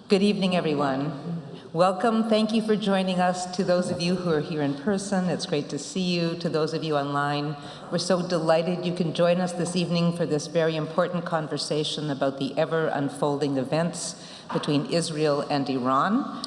Good evening, everyone. Welcome. Thank you for joining us. To those of you who are here in person, it's great to see you. To those of you online, we're so delighted you can join us this evening for this very important conversation about the ever-unfolding events between Israel and Iran.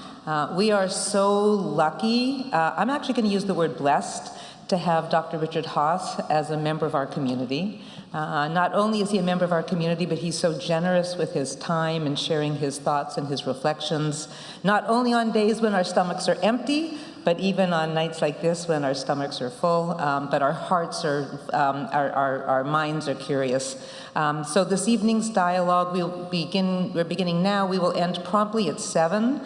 We are so lucky, I'm actually going to use the word blessed, to have Dr. Richard Haass as a member of our community. Not only is he a member of our community, but he's so generous with his time and sharing his thoughts and his reflections, not only on days when our stomachs are empty, but even on nights like this when our stomachs are full, but our hearts are, our minds are curious. So this evening's dialogue, we're beginning now. We will end promptly at 7.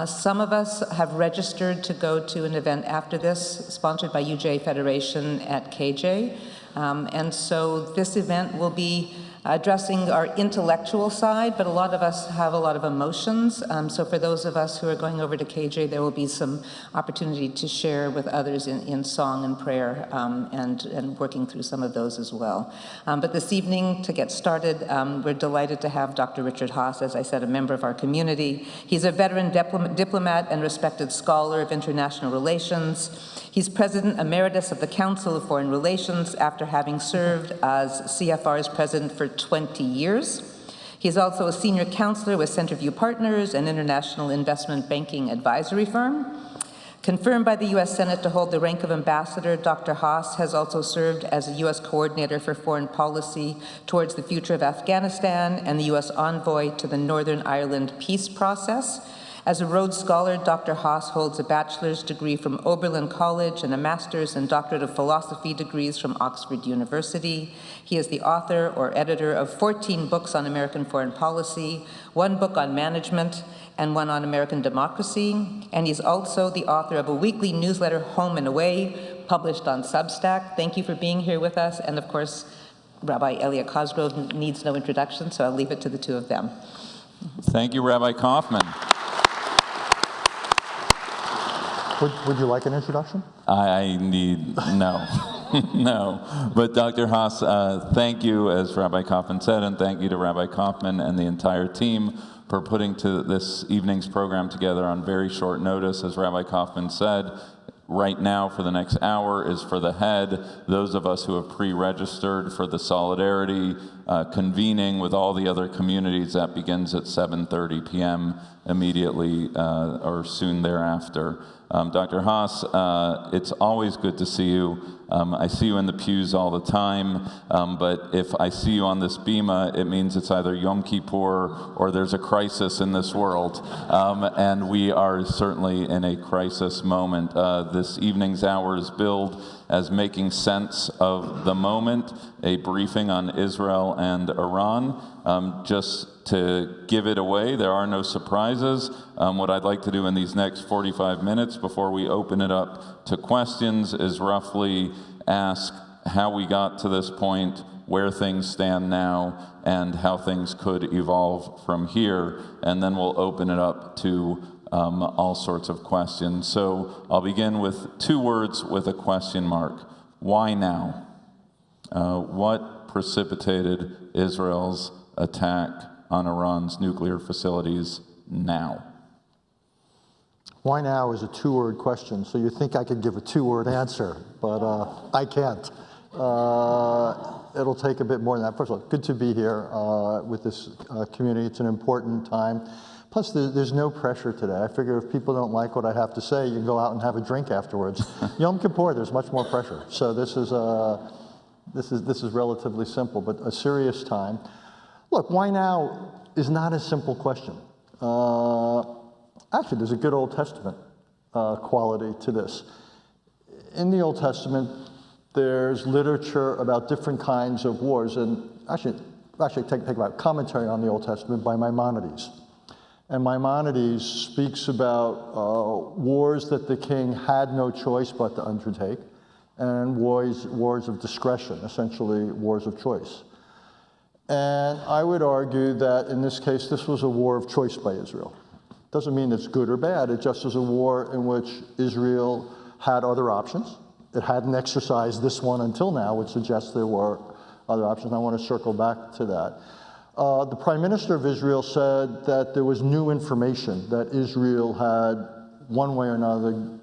Some of us have registered to go to an event after this, sponsored by UJ Federation at KJ. And so this event will be addressing our intellectual side, but a lot of us have a lot of emotions. So for those of us who are going over to KJ, there will be some opportunity to share with others in song and prayer, and working through some of those as well. But this evening, to get started, we're delighted to have Dr. Richard Haass, as I said, a member of our community. He's a veteran diplomat and respected scholar of international relations. He's President Emeritus of the Council of Foreign Relations after having served as CFR's president for 20 years. He's also a senior counselor with Centerview Partners, an international investment banking advisory firm. Confirmed by the U.S. Senate to hold the rank of ambassador, Dr. Haass has also served as a U.S. coordinator for foreign policy towards the future of Afghanistan and the U.S. envoy to the Northern Ireland peace process. As a Rhodes Scholar, Dr. Haass holds a bachelor's degree from Oberlin College and a master's and doctorate of philosophy degrees from Oxford University. He is the author or editor of 14 books on American foreign policy, 1 book on management, and 1 on American democracy. And he's also the author of a weekly newsletter, Home and Away, published on Substack. Thank you for being here with us. And of course, Rabbi Elliot Cosgrove needs no introduction, so I'll leave it to the two of them. Thank you, Rabbi Kaufman. Would you like an introduction? I need, no, no. But Dr. Haass, thank you, as Rabbi Kaufman said, and thank you to Rabbi Kaufman and the entire team for putting this evening's program together on very short notice. As Rabbi Kaufman said, right now for the next hour is for the head. Those of us who have pre-registered for the solidarity convening with all the other communities, that begins at 7:30 p.m. immediately or soon thereafter. Dr. Haass, it's always good to see you. I see you in the pews all the time, but if I see you on this bima, it means it's either Yom Kippur or there's a crisis in this world, and we are certainly in a crisis moment. This evening's hour is billed as making sense of the moment, a briefing on Israel and Iran. Just to give it away, there are no surprises. What I'd like to do in these next 45 minutes before we open it up to questions is roughly ask how we got to this point, where things stand now, and how things could evolve from here. And then we'll open it up to all sorts of questions. So I'll begin with 2 words with a question mark. Why now? What precipitated Israel's attack on Iran's nuclear facilities now? Why now is a 2-word question, so you think I could give a 2-word answer, but I can't. It'll take a bit more than that. First of all, good to be here with this community. It's an important time. Plus, there's no pressure today. I figure if people don't like what I have to say, you can go out and have a drink afterwards. Yom Kippur, there's much more pressure. So this is relatively simple, but a serious time. Look, why now is not a simple question. Actually, there's a good Old Testament quality to this. In the Old Testament, there's literature about different kinds of wars, and actually take about commentary on the Old Testament by Maimonides. And Maimonides speaks about wars that the king had no choice but to undertake, and wars of discretion, essentially wars of choice. And I would argue that in this case, this was a war of choice by Israel. Doesn't mean it's good or bad, it just is a war in which Israel had other options. It hadn't exercised this one until now, which suggests there were other options. I want to circle back to that. The Prime Minister of Israel said that there was new information that Israel had, one way or another,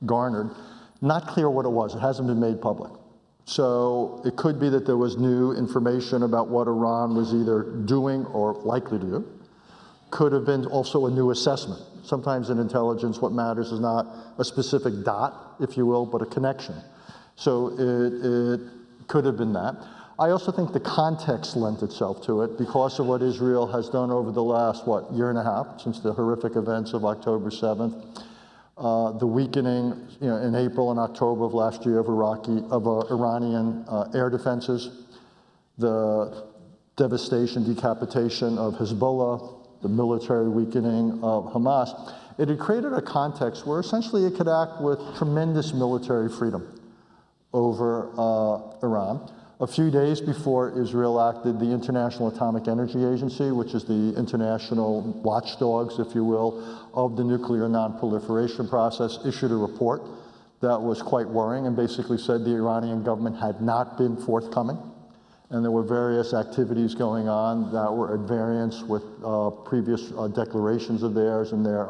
garnered. Not clear what it was. It hasn't been made public. So it could be that there was new information about what Iran was either doing or likely to do. Could have been also a new assessment. Sometimes in intelligence, what matters is not a specific dot, if you will, but a connection. So it could have been that. I also think the context lent itself to it because of what Israel has done over the last, year and a half, since the horrific events of October 7th. The weakening, in April and October of last year of Iranian air defenses, the devastation, decapitation of Hezbollah, the military weakening of Hamas. It had created a context where essentially it could act with tremendous military freedom over Iran. A few days before Israel acted, the International Atomic Energy Agency, which is the international watchdogs, if you will, of the nuclear non-proliferation process, issued a report that was quite worrying and basically said the Iranian government had not been forthcoming. And there were various activities going on that were at variance with previous declarations of theirs and their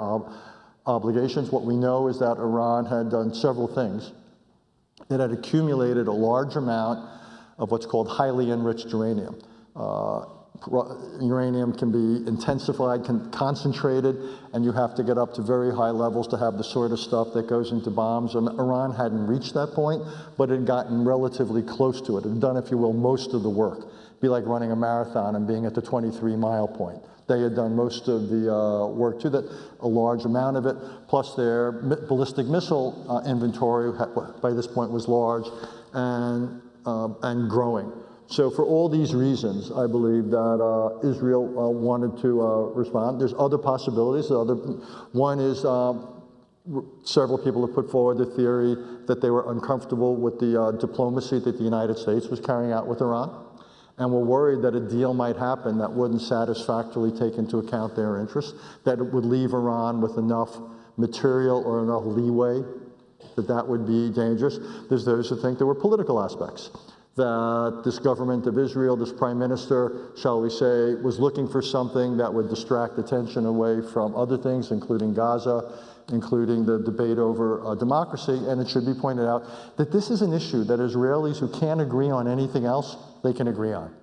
obligations. What we know is that Iran had done several things. It had accumulated a large amount of what's called highly enriched uranium. Uranium can be intensified, concentrated, and you have to get up to very high levels to have the sort of stuff that goes into bombs. And Iran hadn't reached that point, but it had gotten relatively close to it. It had done, if you will, most of the work. It'd be like running a marathon and being at the 23-mile point. They had done most of the work to that, a large amount of it, plus their ballistic missile inventory by this point was large and growing. So for all these reasons, I believe that Israel wanted to respond. There's other possibilities. One is several people have put forward the theory that they were uncomfortable with the diplomacy that the United States was carrying out with Iran, and were worried that a deal might happen that wouldn't satisfactorily take into account their interests, that it would leave Iran with enough material or enough leeway that would be dangerous. There's those who think there were political aspects, that this government of Israel, this prime minister, shall we say, was looking for something that would distract attention away from other things, including Gaza, including the debate over democracy. And it should be pointed out that this is an issue that Israelis who can't agree on anything else, they can agree on.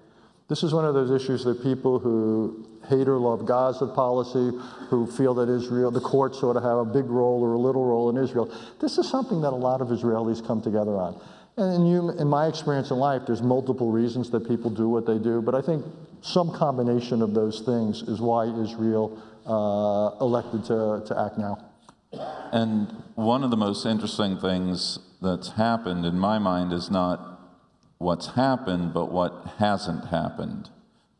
This is one of those issues that people who hate or love Gaza policy, who feel that Israel, the courts sort of have a big role or a little role in Israel, this is something that a lot of Israelis come together on. And in my experience in life, there's multiple reasons that people do what they do, but I think some combination of those things is why Israel elected to act now. And one of the most interesting things that's happened in my mind is not what's happened, but what hasn't happened,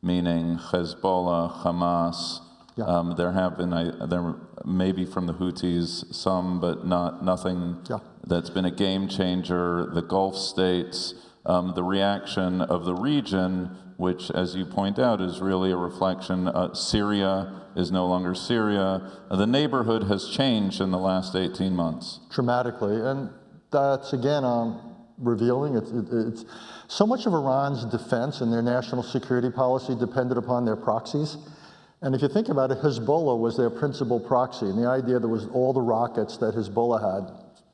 meaning Hezbollah, Hamas. Yeah. There have been, there maybe from the Houthis, some, but nothing that's been a game changer. The Gulf states, the reaction of the region, which, as you point out, is really a reflection. Syria is no longer Syria. The neighborhood has changed in the last 18 months. Dramatically, and that's, again, revealing. It's so much of Iran's defense and their national security policy depended upon their proxies. And if you think about it, Hezbollah was their principal proxy. And the idea that was all the rockets that Hezbollah had,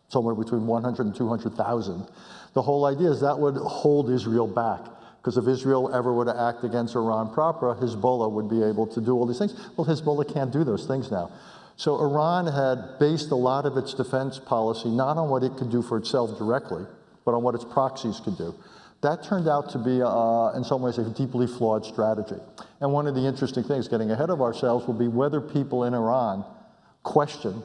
somewhere between 100 and 200,000, the whole idea is that would hold Israel back. Because if Israel ever were to act against Iran proper, Hezbollah would be able to do all these things. Well, Hezbollah can't do those things now. So Iran had based a lot of its defense policy not on what it could do for itself directly, but on what its proxies could do. That turned out to be, in some ways, a deeply flawed strategy. And one of the interesting things, getting ahead of ourselves, will be whether people in Iran question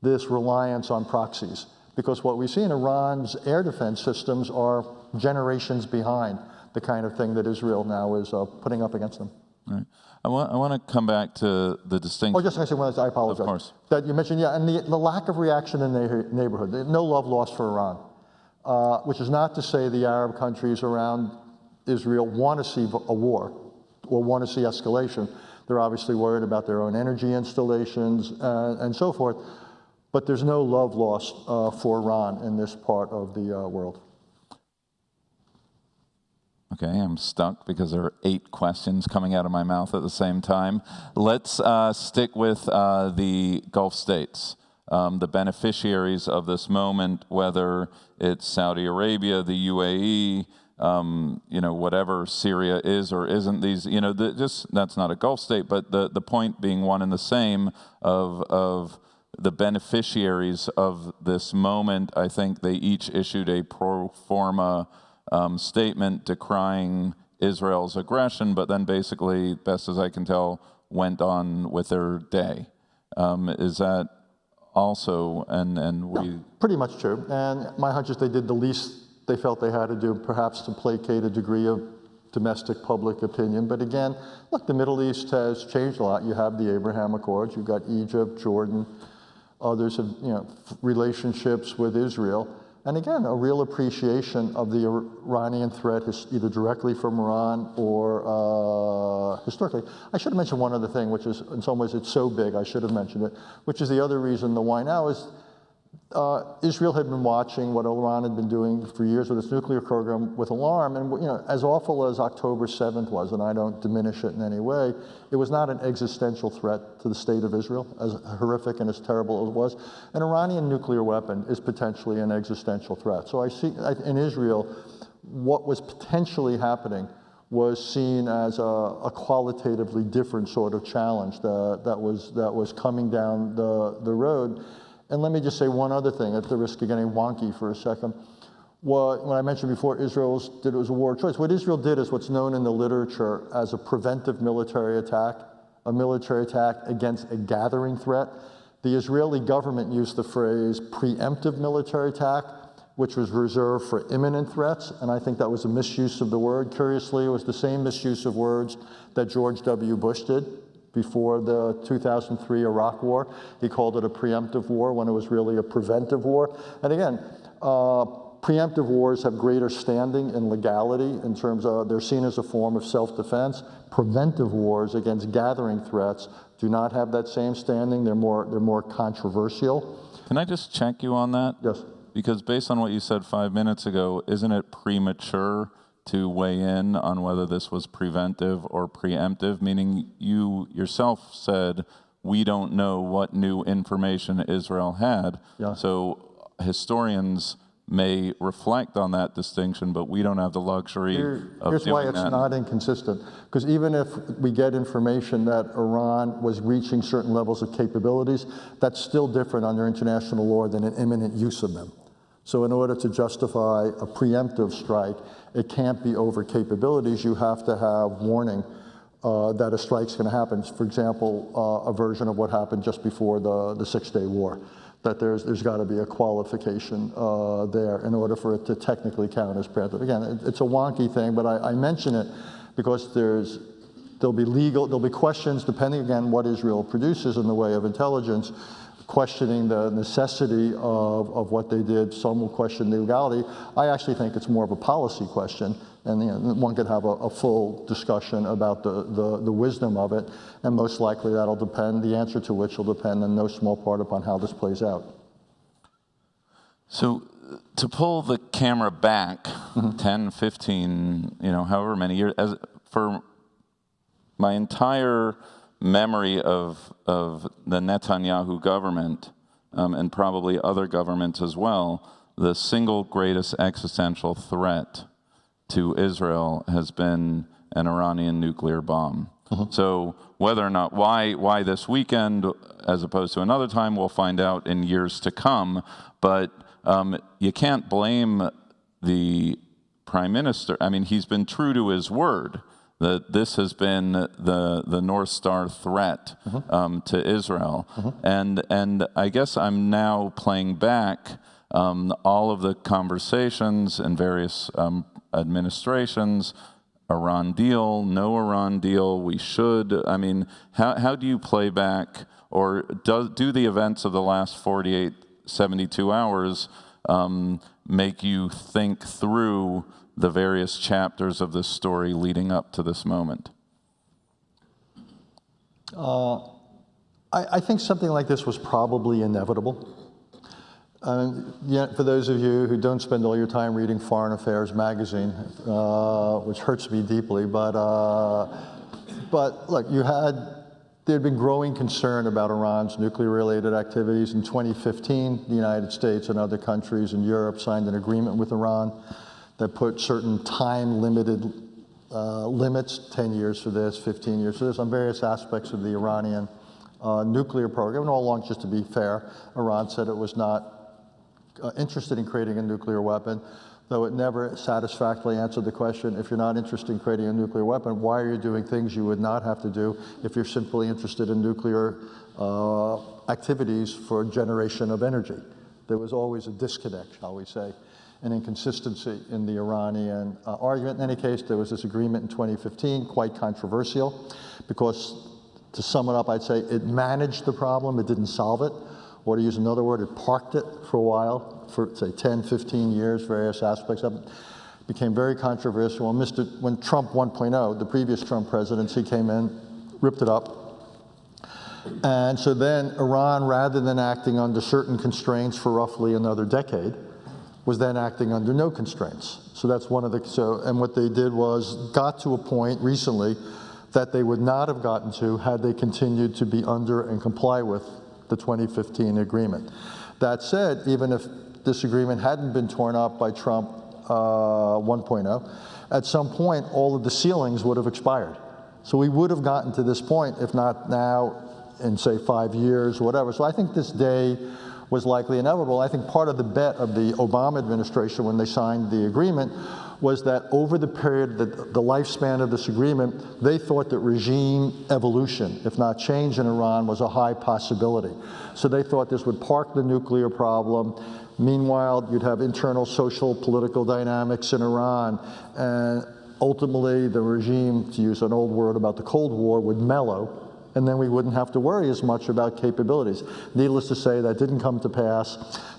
this reliance on proxies. Because what we see in Iran's air defense systems are generations behind the kind of thing that Israel now is putting up against them. Right. I want to come back to the distinction. Oh, just I say one. I apologize. Of course. That you mentioned, yeah, and the lack of reaction in the neighborhood. No love lost for Iran. Which is not to say the Arab countries around Israel want to see a war or want to see escalation. They're obviously worried about their own energy installations and so forth. But there's no love lost for Iran in this part of the world. Okay, I'm stuck because there are 8 questions coming out of my mouth at the same time. Let's stick with the Gulf states, the beneficiaries of this moment, whether it's Saudi Arabia, the UAE, whatever Syria is or isn't. These, that's not a Gulf state, but the point being one and the same of the beneficiaries of this moment. I think they each issued a pro forma statement decrying Israel's aggression, but then basically, best as I can tell, went on with their day. Is that also, and we... No, pretty much true. And my hunch is they did the least they felt they had to do, perhaps to placate a degree of domestic public opinion. But again, look, the Middle East has changed a lot. You have the Abraham Accords, you've got Egypt, Jordan, others have, relationships with Israel. And again, a real appreciation of the Iranian threat, either directly from Iran or historically. I should have mentioned one other thing, which is, in some ways, it's so big, I should have mentioned it, which is the other reason the why now is Israel had been watching what Iran had been doing for years with its nuclear program with alarm. And as awful as October 7th was, and I don't diminish it in any way, it was not an existential threat to the state of Israel, as horrific and as terrible as it was. An Iranian nuclear weapon is potentially an existential threat. So I see in Israel, what was potentially happening was seen as a qualitatively different sort of challenge that was coming down the road. And let me just say one other thing, at the risk of getting wonky for a second. When I mentioned before, Israel did it was a war of choice. What Israel did is what's known in the literature as a preventive military attack, a military attack against a gathering threat. The Israeli government used the phrase preemptive military attack, which was reserved for imminent threats, and I think that was a misuse of the word. Curiously, it was the same misuse of words that George W. Bush did before the 2003 Iraq War. He called it a preemptive war when it was really a preventive war. And again, preemptive wars have greater standing in legality in terms of they're seen as a form of self-defense. Preventive wars against gathering threats do not have that same standing. They're more controversial. Can I just check you on that? Yes. Because based on what you said 5 minutes ago, isn't it premature to weigh in on whether this was preventive or preemptive? Meaning you yourself said, we don't know what new information Israel had. Yeah. So historians may reflect on that distinction, but we don't have the luxury of doing that. Here's why it's not inconsistent. Because even if we get information that Iran was reaching certain levels of capabilities, that's still different under international law than an imminent use of them. So in order to justify a preemptive strike, it can't be over capabilities. You have to have warning that a strike's going to happen. For example, a version of what happened just before the Six-Day War, that there's got to be a qualification there in order for it to technically count as preemptive. Again, it's a wonky thing, but I mention it because there'll be questions depending again what Israel produces in the way of intelligence, questioning the necessity of what they did. Some will question the legality. I actually think it's more of a policy question, and one could have a full discussion about the wisdom of it, and most likely that'll depend, the answer to which will depend in no small part upon how this plays out. So to pull the camera back 10, 15, however many years, for my entire memory of the Netanyahu government, and probably other governments as well, the single greatest existential threat to Israel has been an Iranian nuclear bomb. So whether or not, why this weekend as opposed to another time, we'll find out in years to come. But you can't blame the prime minister. I mean, he's been true to his word that this has been the North Star threat to Israel. And I guess I'm now playing back all of the conversations in various administrations, Iran deal, no Iran deal, we should. I mean, how do you play back, or do the events of the last 48, 72 hours make you think through the various chapters of this story leading up to this moment? I think something like this was probably inevitable. Yeah, for those of you who don't spend all your time reading Foreign Affairs magazine, which hurts me deeply, but look, there had been growing concern about Iran's nuclear-related activities. In 2015, the United States and other countries in Europe signed an agreement with Iran that put certain time-limited limits, 10 years for this, 15 years for this, on various aspects of the Iranian nuclear program. And all along, just to be fair, Iran said it was not interested in creating a nuclear weapon, though it never satisfactorily answered the question, if you're not interested in creating a nuclear weapon, why are you doing things you would not have to do if you're simply interested in nuclear activities for generation of energy? There was always a disconnect, shall we say, an inconsistency in the Iranian argument. In any case, there was this agreement in 2015, quite controversial, because to sum it up, I'd say it managed the problem, it didn't solve it. Or to use another word, it parked it for a while, for say 10, 15 years, various aspects of it. Became very controversial. When Trump 1.0, the previous Trump presidency came in, ripped it up. And so then Iran, rather than acting under certain constraints for roughly another decade, was then acting under no constraints. So that's one of the, and what they did was got to a point recently that they would not have gotten to had they continued to be under and comply with the 2015 agreement. That said, even if this agreement hadn't been torn up by Trump 1.0, at some point all of the ceilings would have expired. So we would have gotten to this point, if not now, in say 5 years or whatever. So I think this day was likely inevitable. I think part of the bet of the Obama administration when they signed the agreement was that over the period, the lifespan of this agreement, they thought that regime evolution, if not change in Iran, was a high possibility. So they thought this would park the nuclear problem. Meanwhile, you'd have internal social, political dynamics in Iran, and ultimately the regime, to use an old word about the Cold War, would mellow, and then we wouldn't have to worry as much about capabilities. Needless to say, that didn't come to pass,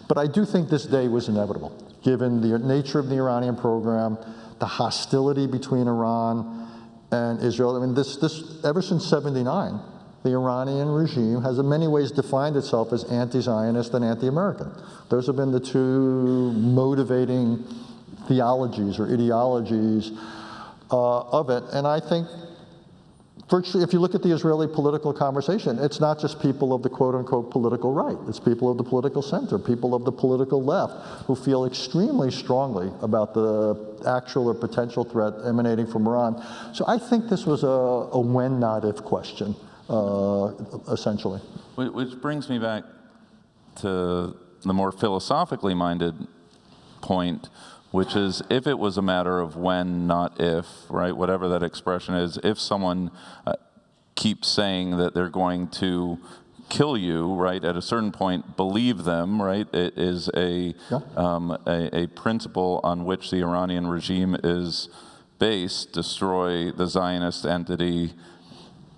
but I do think this day was inevitable, given the nature of the Iranian program, the hostility between Iran and Israel. I mean, ever since '79, the Iranian regime has in many ways defined itself as anti-Zionist and anti-American. Those have been the two motivating theologies or ideologies of it. And I think virtually, if you look at the Israeli political conversation, it's not just people of the quote-unquote political right. It's people of the political center, people of the political left, who feel extremely strongly about the actual or potential threat emanating from Iran. So I think this was a when, not if question, essentially. Which brings me back to the more philosophically minded point, which is if it was a matter of when, not if, right, whatever that expression is, if someone keeps saying that they're going to kill you, right, at a certain point, believe them, right, it is a principle on which the Iranian regime is based, destroy the Zionist entity,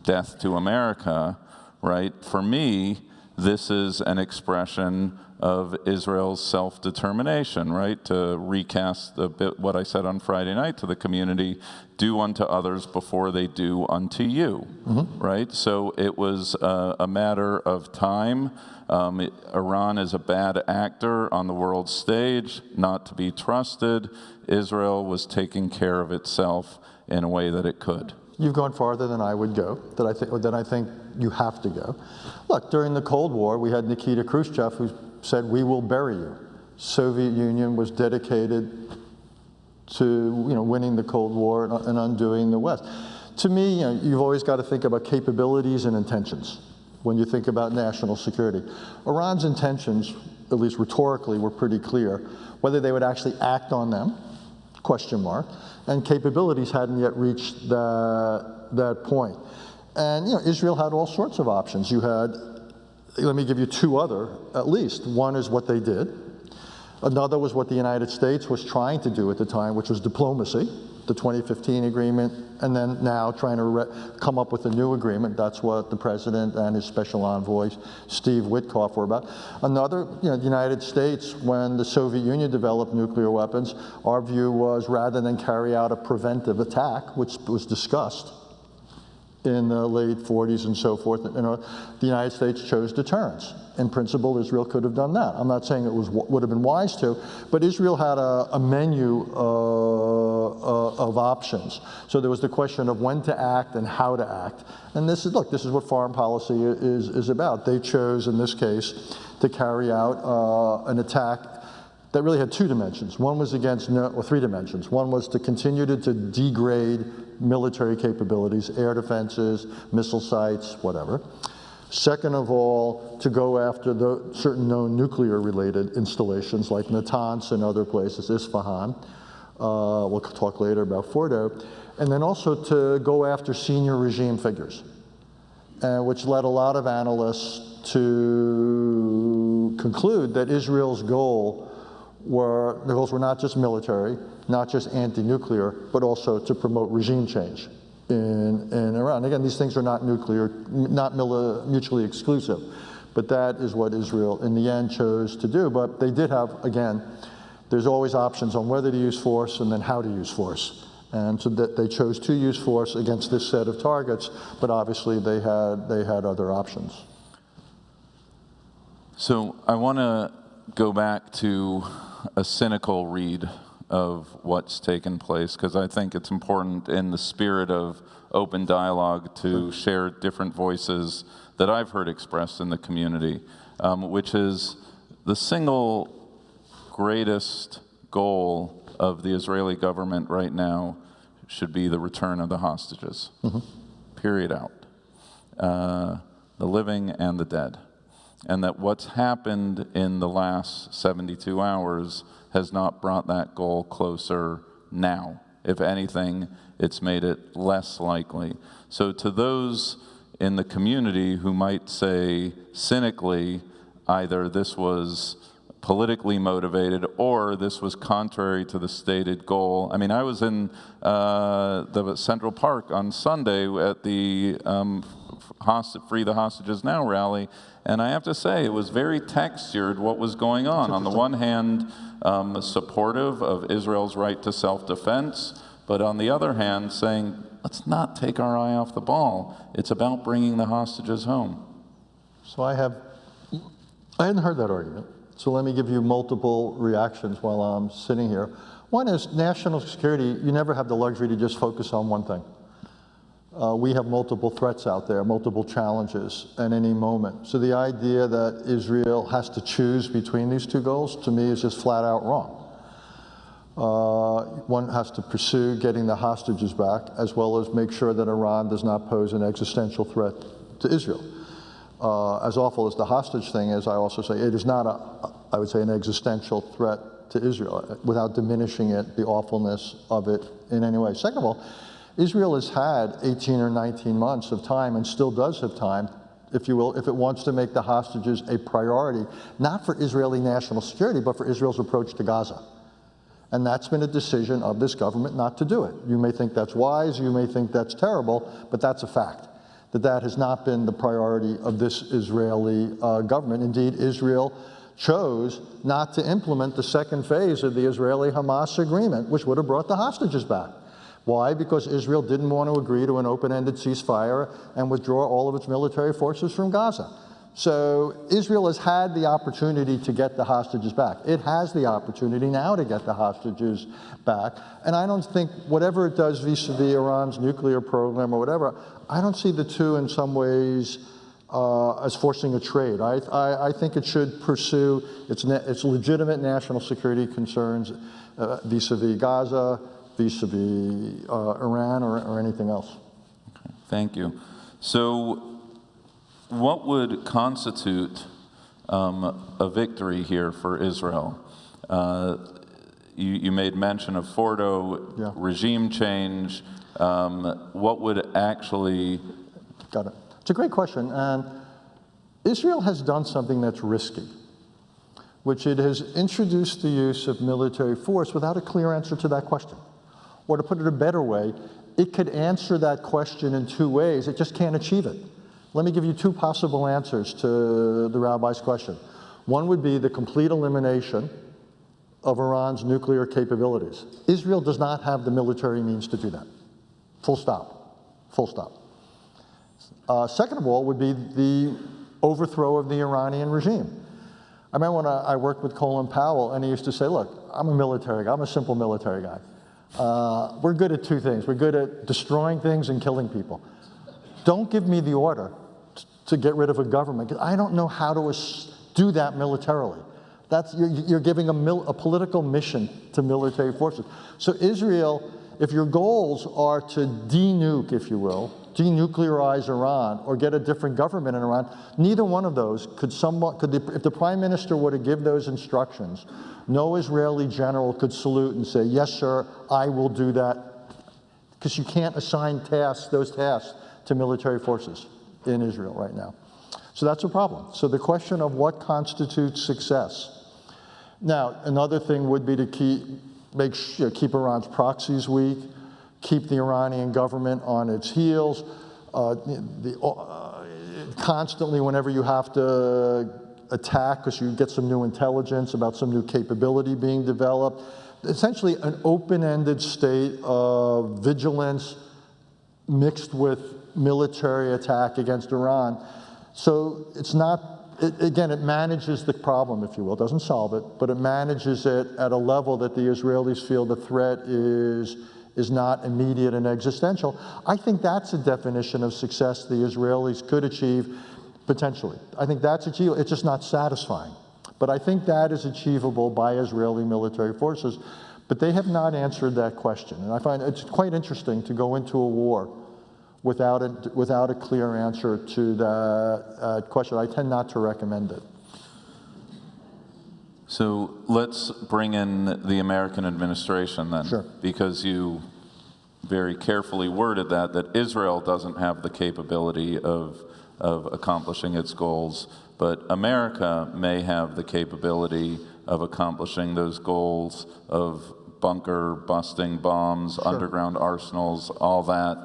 death to America, right? For me, this is an expression of Israel's self-determination, right? To recast a bit what I said on Friday night to the community, do unto others before they do unto you, right? So it was a matter of time. Iran is a bad actor on the world stage, not to be trusted. Israel was taking care of itself in a way that it could. You've gone farther than I would go, that I think you have to go. Look, during the Cold War, we had Nikita Khrushchev who said, "We will bury you." Soviet Union was dedicated to winning the Cold War and undoing the West. To me, you've always got to think about capabilities and intentions when you think about national security. Iran's intentions, at least rhetorically, were pretty clear. Whether they would actually act on them, question mark, and capabilities hadn't yet reached that point. And Israel had all sorts of options. You had, let me give you two other, at least. One is what they did. Another was what the United States was trying to do at the time, which was diplomacy, the 2015 agreement, and then now trying to come up with a new agreement. That's what the president and his special envoy, Steve Witkoff, were about. Another, the United States, when the Soviet Union developed nuclear weapons, our view was rather than carry out a preventive attack, which was discussed, in the late 40s and so forth. The United States chose deterrence. In principle, Israel could have done that. I'm not saying it would have been wise to, but Israel had a menu of options. So there was the question of when to act and how to act. And this is what foreign policy is about. They chose, in this case, to carry out an attack that really had two dimensions. One was or three dimensions. One was to continue to degrade military capabilities, air defenses, missile sites, whatever. Second of all, to go after the certain known nuclear-related installations like Natanz and other places, Isfahan. We'll talk later about Fordo. And then also to go after senior regime figures, which led a lot of analysts to conclude that Israel's goals were not just military, not just anti-nuclear, but also to promote regime change in Iran. Again, these things are not mutually exclusive, but that is what Israel in the end chose to do. But they did have, again, there's always options on whether to use force and then how to use force. And so that they chose to use force against this set of targets, but obviously they had other options. So I want to go back to a cynical read of what's taken place, because I think it's important in the spirit of open dialogue to share different voices that I've heard expressed in the community, which is the single greatest goal of the Israeli government right now should be the return of the hostages, period out, the living and the dead. And that what's happened in the last 72 hours has not brought that goal closer now. If anything, it's made it less likely. So to those in the community who might say cynically, either this was politically motivated or this was contrary to the stated goal. I mean, I was in the Central Park on Sunday at the Free the Hostages Now rally, and I have to say, it was very textured what was going on. On the one hand, supportive of Israel's right to self-defense, but on the other hand, saying, let's not take our eye off the ball. It's about bringing the hostages home. So I hadn't heard that argument. So let me give you multiple reactions while I'm sitting here. One is national security. You never have the luxury to just focus on one thing. We have multiple threats out there, multiple challenges at any moment. So the idea that Israel has to choose between these two goals, to me, is just flat out wrong. One has to pursue getting the hostages back, as well as make sure that Iran does not pose an existential threat to Israel. As awful as the hostage thing is, I also say it is not, I would say, an existential threat to Israel, without diminishing it, the awfulness of it in any way. Second of all, Israel has had 18 or 19 months of time, and still does have time, if you will, if it wants to make the hostages a priority, not for Israeli national security, but for Israel's approach to Gaza. And that's been a decision of this government not to do it. You may think that's wise, you may think that's terrible, but that's a fact, that has not been the priority of this Israeli government. Indeed, Israel chose not to implement the second phase of the Israeli-Hamas agreement, which would have brought the hostages back. Why? Because Israel didn't want to agree to an open-ended ceasefire and withdraw all of its military forces from Gaza. So Israel has had the opportunity to get the hostages back. It has the opportunity now to get the hostages back. And I don't think, whatever it does vis-a-vis Iran's nuclear program or whatever, I don't see the two in some ways as forcing a trade. I think it should pursue its legitimate national security concerns vis-a-vis Gaza, vis-a-vis Iran or anything else. Okay, thank you. So what would constitute a victory here for Israel? You made mention of Fordo, yeah. Regime change. What would actually... Got it. It's a great question. And Israel has done something that's risky, which it has introduced the use of military force without a clear answer to that question. Or to put it a better way, it could answer that question in two ways. It just can't achieve it. Let me give you two possible answers to the rabbi's question. One would be the complete elimination of Iran's nuclear capabilities. Israel does not have the military means to do that. Full stop. Full stop. Second of all would be the overthrow of the Iranian regime. I remember when I worked with Colin Powell, and he used to say, look, I'm a military guy. I'm a simple military guy. We're good at two things. We're good at destroying things and killing people. Don't give me the order to get rid of a government, because I don't know how to do that militarily. You're giving a political mission to military forces. So Israel, if your goals are to de-nuke, if you will, denuclearize Iran or get a different government in Iran, neither one of those if the prime minister were to give those instructions, no Israeli general could salute and say, yes, sir, I will do that, because you can't assign those tasks to military forces in Israel right now. So that's a problem. So the question of what constitutes success. Now, another thing would be to keep Iran's proxies weak, keep the Iranian government on its heels, constantly whenever you have to attack, because you get some new intelligence about some new capability being developed. Essentially an open-ended state of vigilance mixed with military attack against Iran. So it's not, again, it manages the problem, if you will. It doesn't solve it, but it manages it at a level that the Israelis feel the threat is not immediate and existential. I think that's a definition of success the Israelis could achieve, potentially. I think that's achievable. It's just not satisfying. But I think that is achievable by Israeli military forces. But they have not answered that question. And I find it's quite interesting to go into a war without a clear answer to that question. I tend not to recommend it. So let's bring in the American administration then. Sure. Because you very carefully worded that Israel doesn't have the capability of accomplishing its goals, but America may have the capability of accomplishing those goals of bunker busting bombs, Sure. underground arsenals, all that.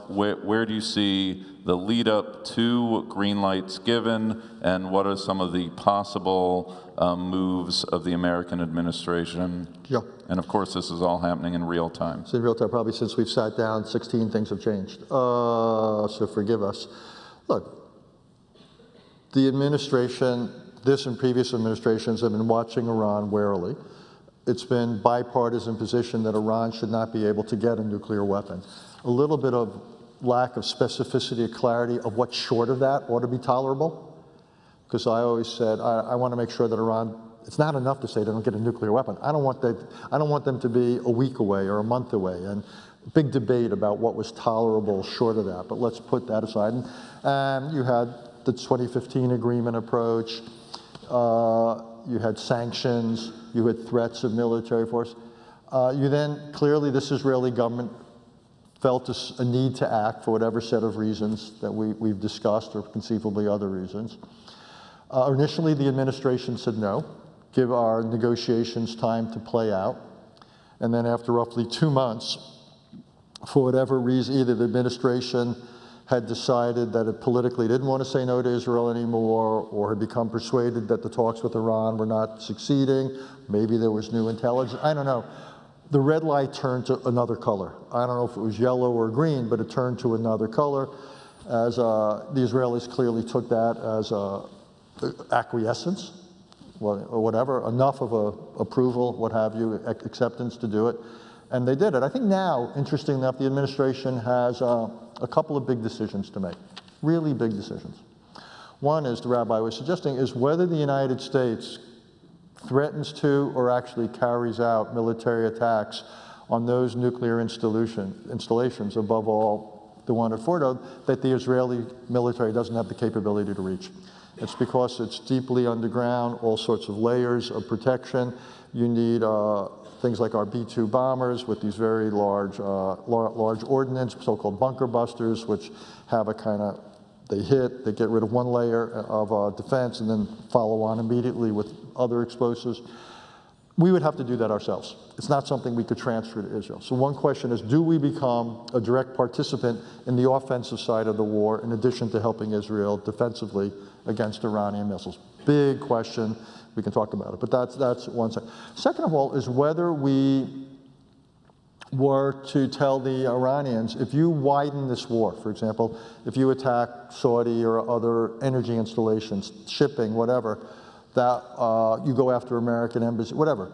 Where do you see the lead up to green lights given, and what are some of the possible moves of the American administration? Yeah. And of course, this is all happening in real time. So in real time, probably since we've sat down, 16 things have changed. So forgive us. Look, the administration, this and previous administrations have been watching Iran warily. It's been bipartisan position that Iran should not be able to get a nuclear weapon. A little bit of lack of specificity or clarity of what's short of that ought to be tolerable. Because I always said, I want to make sure that Iran, it's not enough to say they don't get a nuclear weapon. I don't want them to be a week away or a month away. And big debate about what was tolerable short of that, but let's put that aside. And you had the 2015 agreement approach. You had sanctions, you had threats of military force. You then, clearly this Israeli government felt a need to act for whatever set of reasons that we've discussed, or conceivably other reasons. Initially, the administration said no, give our negotiations time to play out. And then after roughly 2 months, for whatever reason, either the administration had decided that it politically didn't want to say no to Israel anymore, or had become persuaded that the talks with Iran were not succeeding. Maybe there was new intelligence. I don't know. The red light turned to another color. I don't know if it was yellow or green, but it turned to another color, as the Israelis clearly took that as acquiescence, or whatever, enough of approval, what have you, acceptance to do it. And they did it. I think now, interestingly enough, the administration has a couple of big decisions to make, really big decisions. One, as the rabbi was suggesting, is whether the United States threatens to or actually carries out military attacks on those nuclear installations, above all the one at Fordo, that the Israeli military doesn't have the capability to reach. It's because it's deeply underground, all sorts of layers of protection. You need things like our B-2 bombers with these very large ordnance, so-called bunker busters, which have a kind of, they get rid of one layer of defense and then follow on immediately with other explosives. We would have to do that ourselves. It's not something we could transfer to Israel. So one question is, do we become a direct participant in the offensive side of the war in addition to helping Israel defensively against Iranian missiles? Big question. We can talk about it, but that's one side. Second of all is whether we were to tell the Iranians, if you widen this war, for example, if you attack Saudi or other energy installations, shipping, whatever, that you go after American embassy, whatever,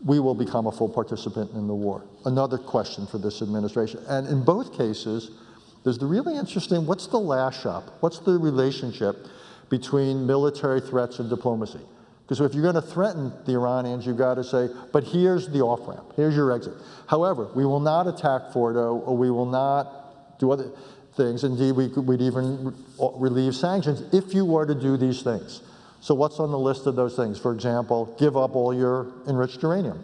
we will become a full participant in the war. Another question for this administration. And in both cases, there's the really interesting, what's the lash up? What's the relationship between military threats and diplomacy? Because if you're going to threaten the Iranians, you've got to say, but here's the off-ramp, here's your exit. However, we will not attack Fordo, or we will not do other things. Indeed, we'd even relieve sanctions if you were to do these things. So what's on the list of those things? For example, give up all your enriched uranium.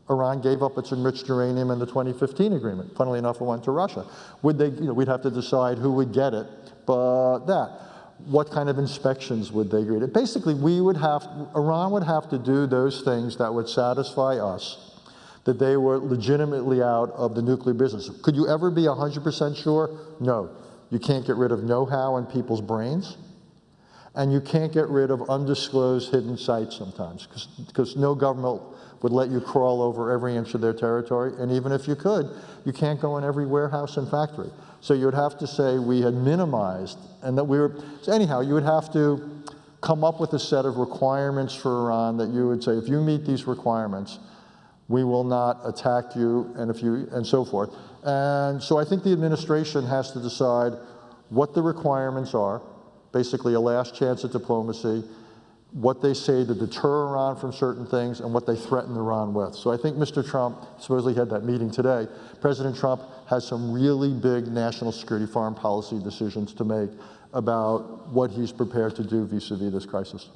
Iran gave up its enriched uranium in the 2015 agreement. Funnily enough, it went to Russia. Would they, we'd have to decide who would get it, but that. What kind of inspections would they agree to? Basically, Iran would have to do those things that would satisfy us that they were legitimately out of the nuclear business. Could you ever be 100% sure? No. You can't get rid of know-how in people's brains, and you can't get rid of undisclosed hidden sites sometimes, because no government would let you crawl over every inch of their territory, and even if you could, you can't go in every warehouse and factory. So you would have to say we had minimized, and that we were, so anyhow, you would have to come up with a set of requirements for Iran that you would say, if you meet these requirements, we will not attack you, and so forth. And so I think the administration has to decide what the requirements are, basically a last chance at diplomacy, what they say to deter Iran from certain things, and what they threaten Iran with. So I think Mr. Trump, supposedly had that meeting today, President Trump has some really big national security foreign policy decisions to make about what he's prepared to do vis-a-vis this crisis.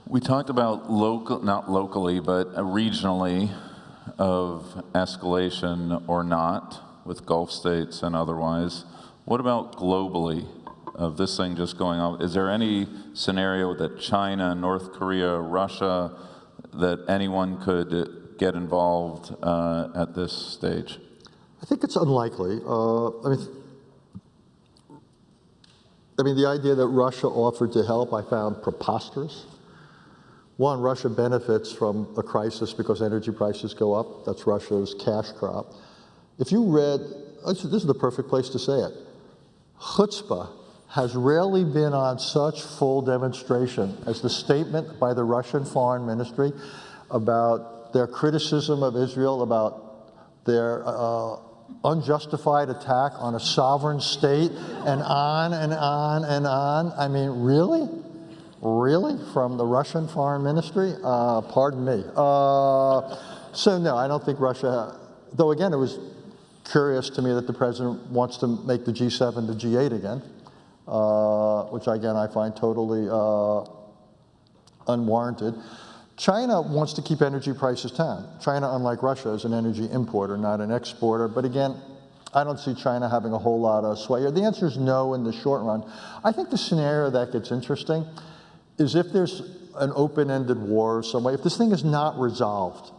We talked about not locally, but regionally, of escalation or not with Gulf states and otherwise. What about globally of this thing just going on? Is there any scenario that China, North Korea, Russia, that anyone could get involved at this stage? I think it's unlikely. I mean, the idea that Russia offered to help, I found preposterous. One, Russia benefits from a crisis because energy prices go up. That's Russia's cash crop. If you read, this is the perfect place to say it, chutzpah has rarely been on such full demonstration as the statement by the Russian Foreign Ministry about their criticism of Israel, about their unjustified attack on a sovereign state, and on and on and on. I mean, really? Really? From the Russian Foreign Ministry? Pardon me. So no, I don't think Russia, though again, it was curious to me that the president wants to make the G7 the G8 again, which again I find totally unwarranted. China wants to keep energy prices down. China, unlike Russia, is an energy importer, not an exporter. But again, I don't see China having a whole lot of sway. The answer is no in the short run. I think the scenario that gets interesting is if there's an open-ended war some way, if this thing is not resolved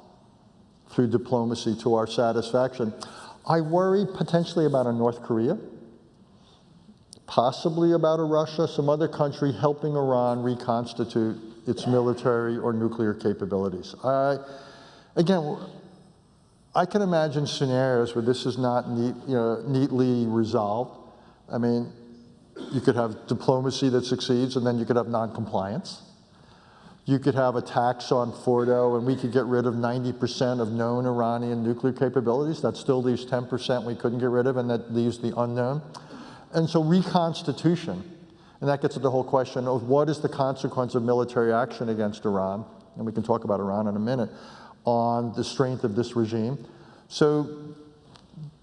through diplomacy to our satisfaction, I worry potentially about a North Korea, possibly about a Russia, some other country helping Iran reconstitute its military or nuclear capabilities. Again, I can imagine scenarios where this is not neatly resolved. I mean, you could have diplomacy that succeeds, and then you could have non-compliance. You could have a tax on Fordo, and we could get rid of 90% of known Iranian nuclear capabilities. That still leaves 10% we couldn't get rid of, and that leaves the unknown. And so reconstitution, and that gets at the whole question of what is the consequence of military action against Iran, and we can talk about Iran in a minute, on the strength of this regime. So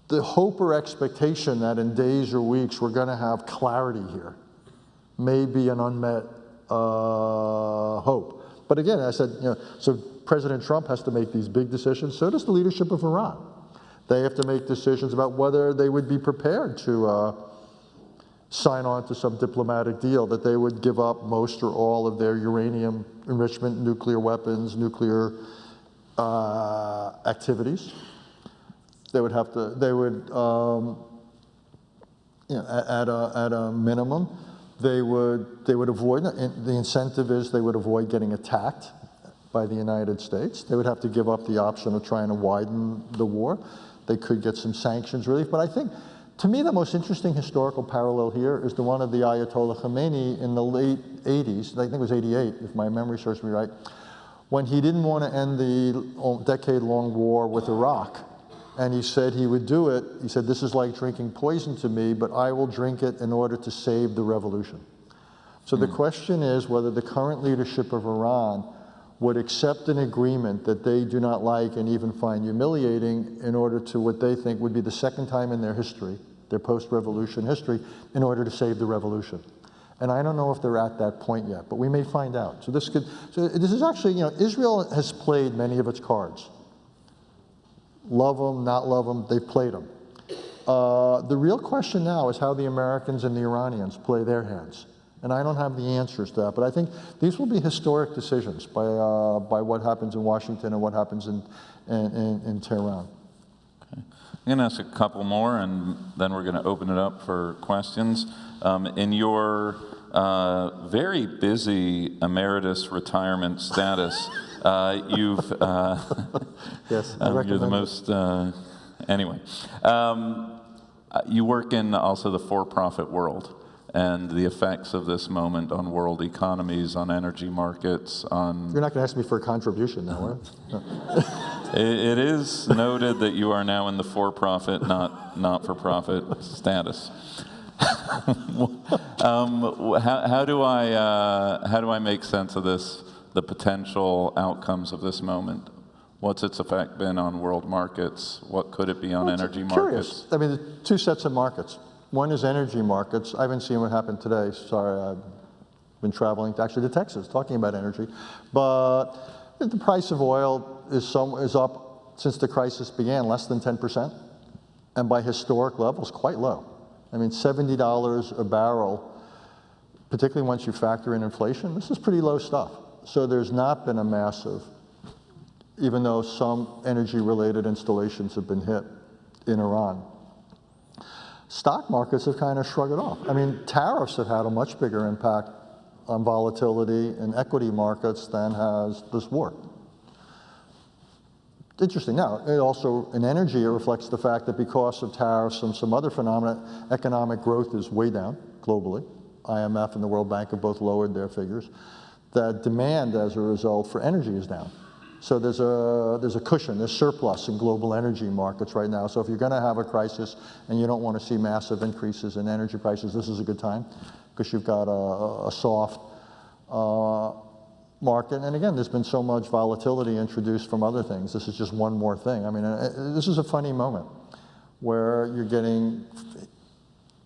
the hope or expectation that in days or weeks we're going to have clarity here may be an unmet hope. But again, I said, so President Trump has to make these big decisions. So does the leadership of Iran. They have to make decisions about whether they would be prepared to sign on to some diplomatic deal, that they would give up most or all of their uranium enrichment, nuclear weapons, nuclear activities. They would have to, at a minimum, they would avoid, the incentive is they would avoid getting attacked by the United States. They would have to give up the option of trying to widen the war. They could get some sanctions relief. But I think, to me, the most interesting historical parallel here is the one of the Ayatollah Khomeini in the late 80s, I think it was 88, if my memory serves me right, when he didn't want to end the decade-long war with Iraq. And he said he would do it. He said, this is like drinking poison to me, but I will drink it in order to save the revolution. So the question is whether the current leadership of Iran would accept an agreement that they do not like and even find humiliating in order to what they think would be the second time in their history, their post-revolution history, in order to save the revolution. And I don't know if they're at that point yet, but we may find out. So this is actually, Israel has played many of its cards. Love them, not love them, they've played them. The real question now is how the Americans and the Iranians play their hands. And I don't have the answers to that, but I think these will be historic decisions by what happens in Washington and what happens in Tehran. Okay. I'm going to ask a couple more, and then we're going to open it up for questions. In your very busy emeritus retirement status, you've yes, I recommend you're the most anyway. You work in also the for-profit world and the effects of this moment on world economies, on energy markets, on... You're not going to ask me for a contribution now, right? No. It is noted that you are now in the for-profit, not-for-profit status. How do I make sense of this, the potential outcomes of this moment? What's its effect been on world markets? What could it be on energy markets? I mean, the two sets of markets. One is energy markets. I haven't seen what happened today. Sorry, I've been traveling actually to Texas talking about energy. But the price of oil is up since the crisis began, less than 10%. And by historic levels, quite low. I mean, $70 a barrel, particularly once you factor in inflation, this is pretty low stuff. So there's not been a massive, even though some energy-related installations have been hit in Iran. Stock markets have kind of shrugged it off. I mean, tariffs have had a much bigger impact on volatility in equity markets than has this war. Interesting. Now, it also, in energy, it reflects the fact that because of tariffs and some other phenomena, economic growth is way down globally. IMF and the World Bank have both lowered their figures. That demand, as a result, for energy is down. So there's a cushion, there's surplus in global energy markets right now. So if you're going to have a crisis and you don't want to see massive increases in energy prices, this is a good time because you've got a soft market. And again, there's been so much volatility introduced from other things. This is just one more thing. I mean, this is a funny moment where you're getting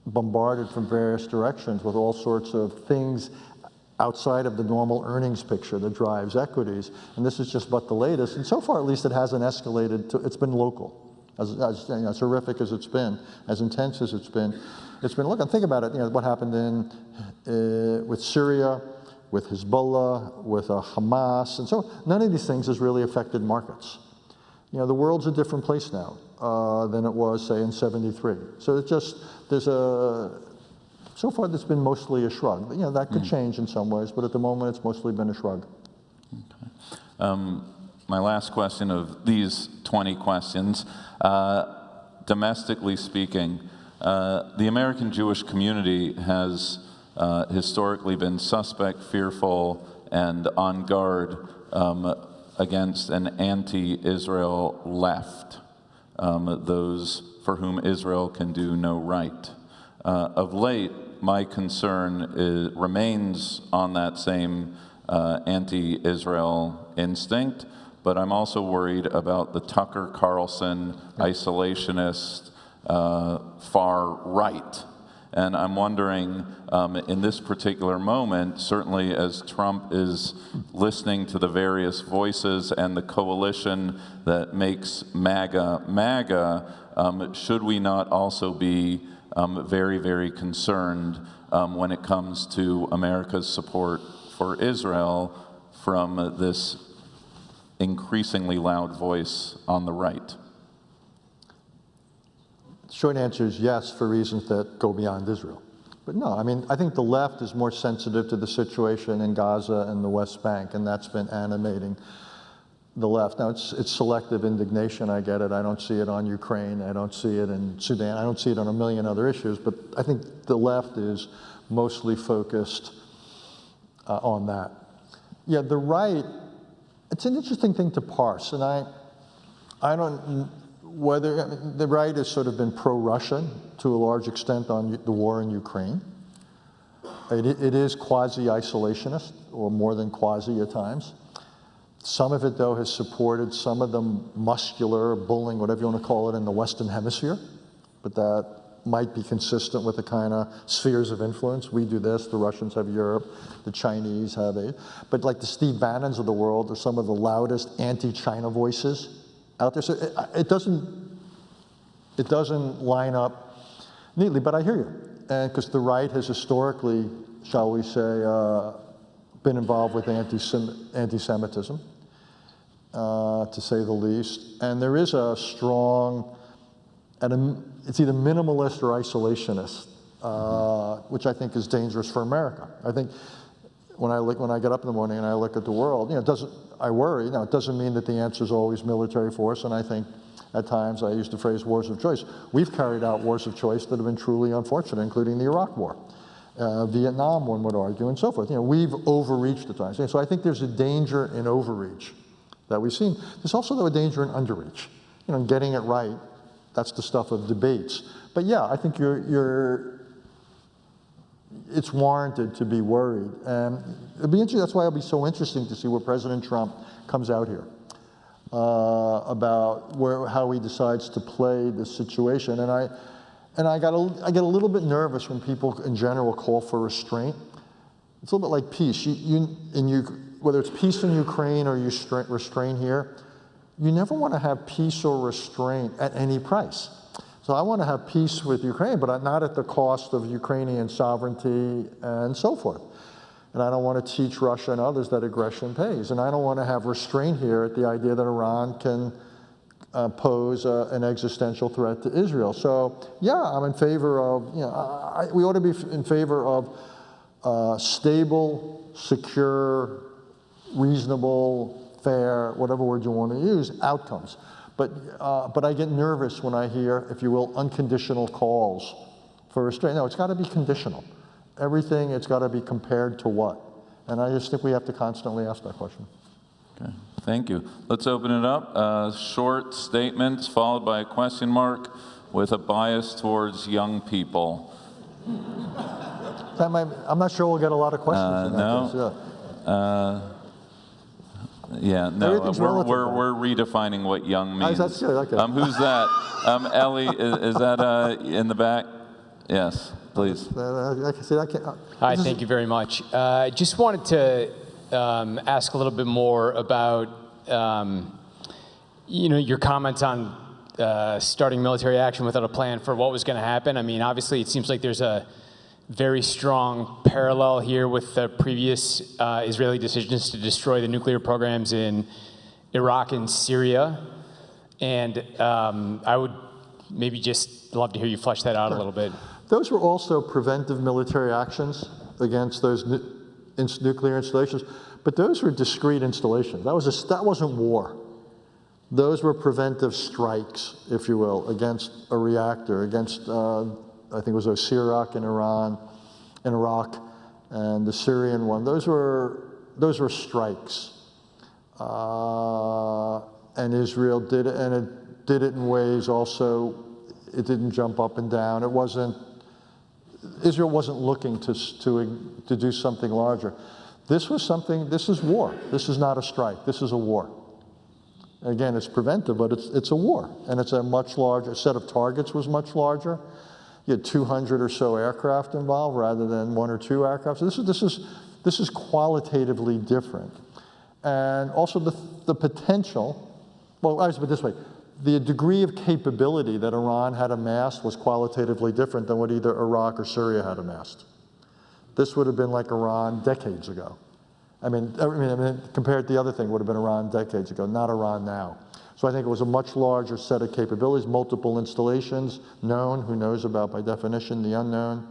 bombarded from various directions with all sorts of things outside of the normal earnings picture that drives equities. And this is just but the latest. And so far, at least, it hasn't escalated to, it's been local. As horrific as it's been, as intense as it's been look, and think about it, what happened with Syria, with Hezbollah, with Hamas, and so none of these things has really affected markets. The world's a different place now than it was, say, in '73. So it's just, so far, that's been mostly a shrug. That could change in some ways, but at the moment, it's mostly been a shrug. Okay. My last question of these 20 questions, domestically speaking, the American Jewish community has historically been suspect, fearful, and on guard against an anti-Israel left, those for whom Israel can do no right. Of late, my concern remains on that same anti-Israel instinct, but I'm also worried about the Tucker Carlson isolationist far right. And I'm wondering, in this particular moment, certainly as Trump is listening to the various voices and the coalition that makes MAGA MAGA, should we not also be very, very concerned when it comes to America's support for Israel from this increasingly loud voice on the right? Short answer is yes, for reasons that go beyond Israel. But no, I mean, I think the left is more sensitive to the situation in Gaza and the West Bank, and that's been animating the left. Now, it's selective indignation, I get it. I don't see it on Ukraine. I don't see it in Sudan. I don't see it on a million other issues. But I think the left is mostly focused on that. Yeah, the right, it's an interesting thing to parse. And I don't, whether, I mean, the right has sort of been pro-Russian to a large extent on the war in Ukraine. It is quasi-isolationist, or more than quasi at times. Some of it, though, has supported some of the muscular bullying, whatever you want to call it, in the Western Hemisphere. But that might be consistent with the kind of spheres of influence. We do this, the Russians have Europe, the Chinese have a. But like the Steve Bannons of the world are some of the loudest anti-China voices out there. So it doesn't line up neatly, but I hear you. And because the right has historically, shall we say, been involved with anti-Semitism, to say the least. And there is a strong, it's either minimalist or isolationist, which I think is dangerous for America. I think when I get up in the morning and I look at the world, I worry. Now, it doesn't mean that the answer is always military force, and I think at times I use the phrase wars of choice. We've carried out wars of choice that have been truly unfortunate, including the Iraq War. Vietnam, one would argue, and so forth. We've overreached at times. So I think there's a danger in overreach that we've seen. There's also, though, a danger in underreach. Getting it right, that's the stuff of debates. But yeah, I think it's warranted to be worried. And it'll be interesting, that's why it'll be so interesting to see where President Trump comes out here about how he decides to play this situation. And I get a little bit nervous when people in general call for restraint. It's a little bit like peace. Whether it's peace in Ukraine or you restrain here, you never want to have peace or restraint at any price. So I want to have peace with Ukraine, but not at the cost of Ukrainian sovereignty and so forth. And I don't want to teach Russia and others that aggression pays. And I don't want to have restraint here at the idea that Iran can pose an existential threat to Israel. So yeah, I'm in favor of, we ought to be in favor of stable, secure, reasonable, fair, whatever word you want to use, outcomes. But I get nervous when I hear, if you will, unconditional calls for restraint. No, it's got to be conditional. Everything, it's got to be compared to what? And I just think we have to constantly ask that question. Okay, thank you. Let's open it up. Short statements followed by a question mark with a bias towards young people. I'm not sure we'll get a lot of questions. Yeah, no, we're redefining what young means. That's good, okay. Who's that? Ellie, is that in the back? Yes, please. Hi, thank you very much. Just wanted to ask a little bit more about, your comments on starting military action without a plan for what was going to happen. I mean, obviously, it seems like there's a very strong parallel here with the previous Israeli decisions to destroy the nuclear programs in Iraq and Syria. And I would maybe just love to hear you flesh that out a little bit. Those were also preventive military actions against those nuclear installations, but those were discrete installations. That wasn't war. Those were preventive strikes, if you will, against a reactor, against I think it was Osirak in Iraq, and the Syrian one. Those were strikes, and Israel did it, and it did it in ways also. It didn't jump up and down. Israel wasn't looking to do something larger. This is war. This is not a strike. This is a war. Again, it's preventive, but it's a war, and it's a much larger set of targets. Was much larger. You had 200 or so aircraft involved rather than 1 or 2 aircraft. So this is qualitatively different, and also the potential. Well, I was put it this way: the degree of capability that Iran had amassed was qualitatively different than what either Iraq or Syria had amassed. This would have been like Iran decades ago. I mean, compared to the other thing, would have been Iran decades ago, not Iran now. So I think it was a much larger set of capabilities, multiple installations, known, who knows about, by definition, the unknown.